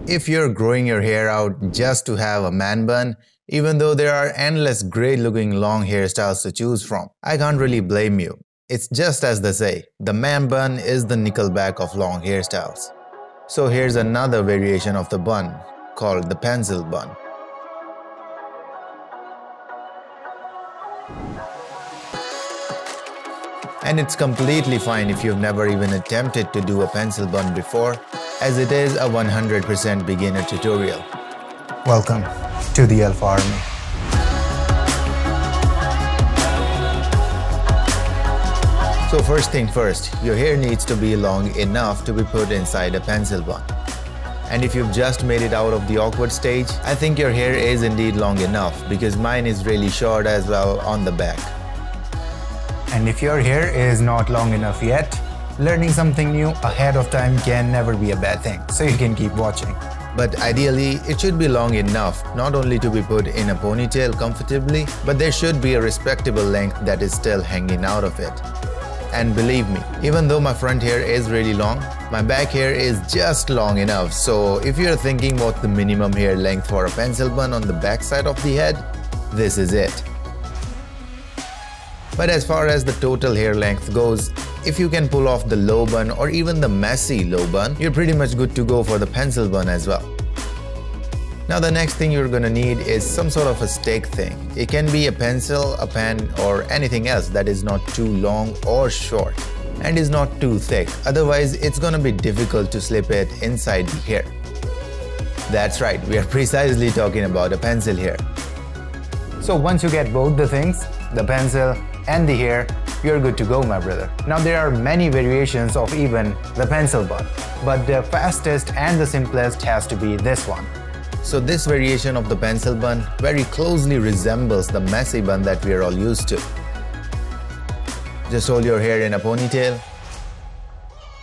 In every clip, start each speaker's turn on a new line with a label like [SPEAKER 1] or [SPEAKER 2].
[SPEAKER 1] If you're growing your hair out just to have a man bun, even though there are endless great looking long hairstyles to choose from, I can't really blame you. It's just as they say, the man bun is the nickelback of long hairstyles. So here's another variation of the bun called the pencil bun. And it's completely fine if you've never even attempted to do a pencil bun before, as it is a 100% beginner tutorial.
[SPEAKER 2] Welcome to the Alpha Army.
[SPEAKER 1] So first thing first, your hair needs to be long enough to be put inside a pencil bun. And if you've just made it out of the awkward stage, I think your hair is indeed long enough because mine is really short as well on the back.
[SPEAKER 2] And if your hair is not long enough yet, learning something new ahead of time can never be a bad thing, so you can keep watching.
[SPEAKER 1] But ideally, it should be long enough not only to be put in a ponytail comfortably, but there should be a respectable length that is still hanging out of it. And believe me, even though my front hair is really long, my back hair is just long enough. So if you're thinking what's the minimum hair length for a pencil bun on the back side of the head, this is it. But as far as the total hair length goes, if you can pull off the low bun or even the messy low bun, you're pretty much good to go for the pencil bun as well. Now the next thing you're gonna need is some sort of a stick thing. It can be a pencil, a pen, or anything else that is not too long or short and is not too thick. Otherwise, it's gonna be difficult to slip it inside the hair. That's right, we are precisely talking about a pencil here.
[SPEAKER 2] So once you get both the things, the pencil and the hair, you're good to go, my brother. Now there are many variations of even the pencil bun, but the fastest and the simplest has to be this one.
[SPEAKER 1] So this variation of the pencil bun very closely resembles the messy bun that we are all used to. Just hold your hair in a ponytail,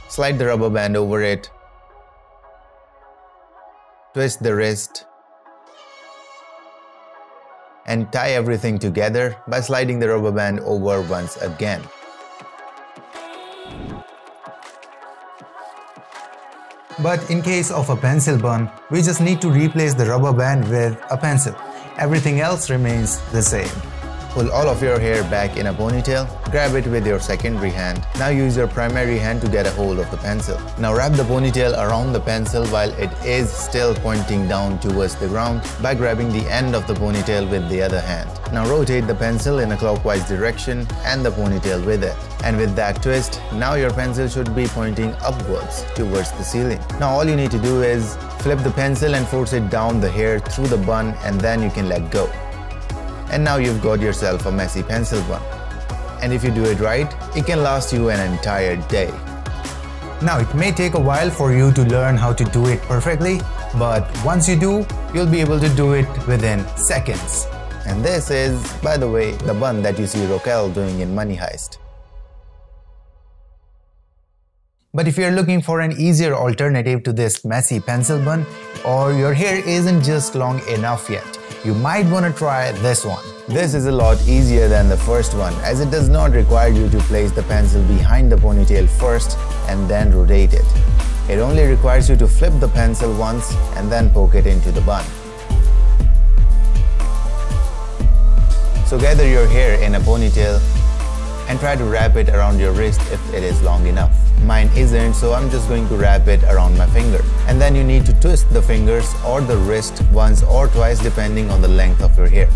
[SPEAKER 1] slide the rubber band over it, twist the wrist, and tie everything together by sliding the rubber band over once again.
[SPEAKER 2] But in case of a pencil bun, we just need to replace the rubber band with a pencil. Everything else remains the same.
[SPEAKER 1] Pull all of your hair back in a ponytail, grab it with your secondary hand. Now use your primary hand to get a hold of the pencil. Now wrap the ponytail around the pencil while it is still pointing down towards the ground by grabbing the end of the ponytail with the other hand. Now rotate the pencil in a clockwise direction and the ponytail with it. And with that twist, now your pencil should be pointing upwards towards the ceiling. Now all you need to do is flip the pencil and force it down the hair through the bun, and then you can let go. And now you've got yourself a messy pencil bun. And if you do it right, it can last you an entire day.
[SPEAKER 2] Now it may take a while for you to learn how to do it perfectly, but once you do, you'll be able to do it within seconds.
[SPEAKER 1] And this is, by the way, the bun that you see Raquel doing in Money Heist.
[SPEAKER 2] But if you're looking for an easier alternative to this messy pencil bun, or your hair isn't just long enough yet, you might want to try this one.
[SPEAKER 1] This is a lot easier than the first one, as it does not require you to place the pencil behind the ponytail first and then rotate it. It only requires you to flip the pencil once and then poke it into the bun. So gather your hair in a ponytail and try to wrap it around your wrist if it is long enough. Mine isn't, so I'm just going to wrap it around my finger. And then you need to twist the fingers or the wrist once or twice depending on the length of your hair.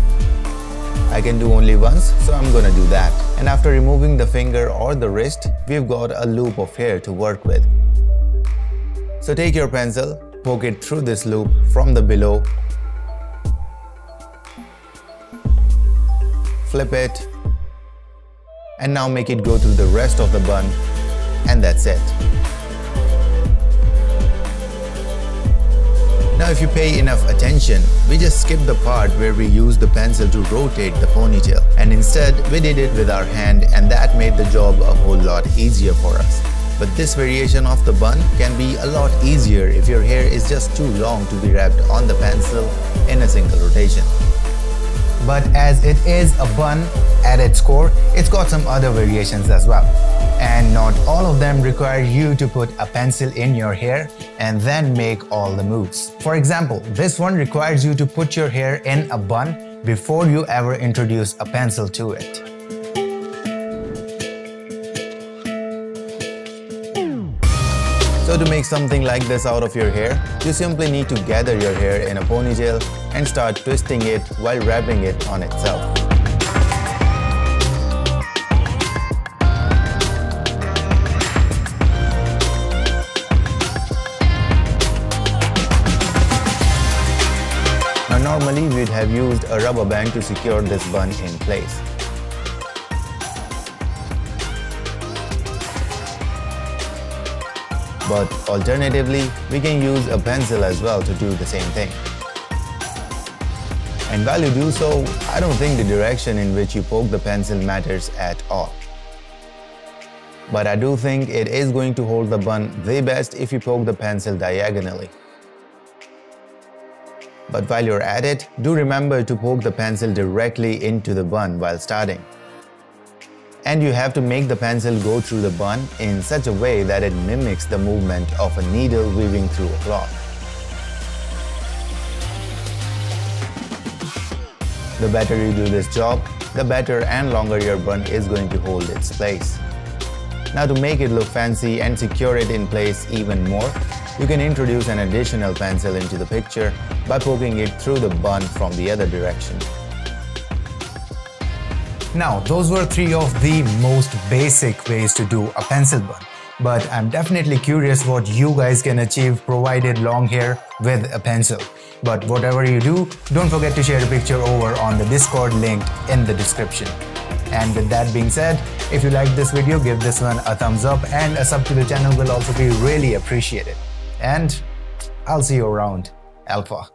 [SPEAKER 1] I can do only once, so I'm gonna do that. And after removing the finger or the wrist, we've got a loop of hair to work with. So take your pencil, poke it through this loop from the below, flip it, and now make it go through the rest of the bun, and that's it. Now if you pay enough attention, we just skipped the part where we used the pencil to rotate the ponytail, and instead we did it with our hand, and that made the job a whole lot easier for us. But this variation of the bun can be a lot easier if your hair is just too long to be wrapped on the pencil in a single rotation.
[SPEAKER 2] But as it is a bun at its core, it's got some other variations as well. And not all of them require you to put a pencil in your hair and then make all the moves. For example, this one requires you to put your hair in a bun before you ever introduce a pencil to it.
[SPEAKER 1] So to make something like this out of your hair, you simply need to gather your hair in a ponytail and start twisting it while wrapping it on itself. Now normally we'd have used a rubber band to secure this bun in place. But alternatively, we can use a pencil as well to do the same thing. And while you do so, I don't think the direction in which you poke the pencil matters at all. But I do think it is going to hold the bun way best if you poke the pencil diagonally. But while you're at it, do remember to poke the pencil directly into the bun while starting. And you have to make the pencil go through the bun in such a way that it mimics the movement of a needle weaving through a cloth. The better you do this job, the better and longer your bun is going to hold its place. Now to make it look fancy and secure it in place even more, you can introduce an additional pencil into the picture by poking it through the bun from the other direction.
[SPEAKER 2] Now, those were 3 of the most basic ways to do a pencil bun. But I'm definitely curious what you guys can achieve provided long hair with a pencil. But whatever you do, don't forget to share a picture over on the Discord linked in the description. And with that being said, if you liked this video, give this one a thumbs up, and a sub to the channel will also be really appreciated. And I'll see you around. Alpha.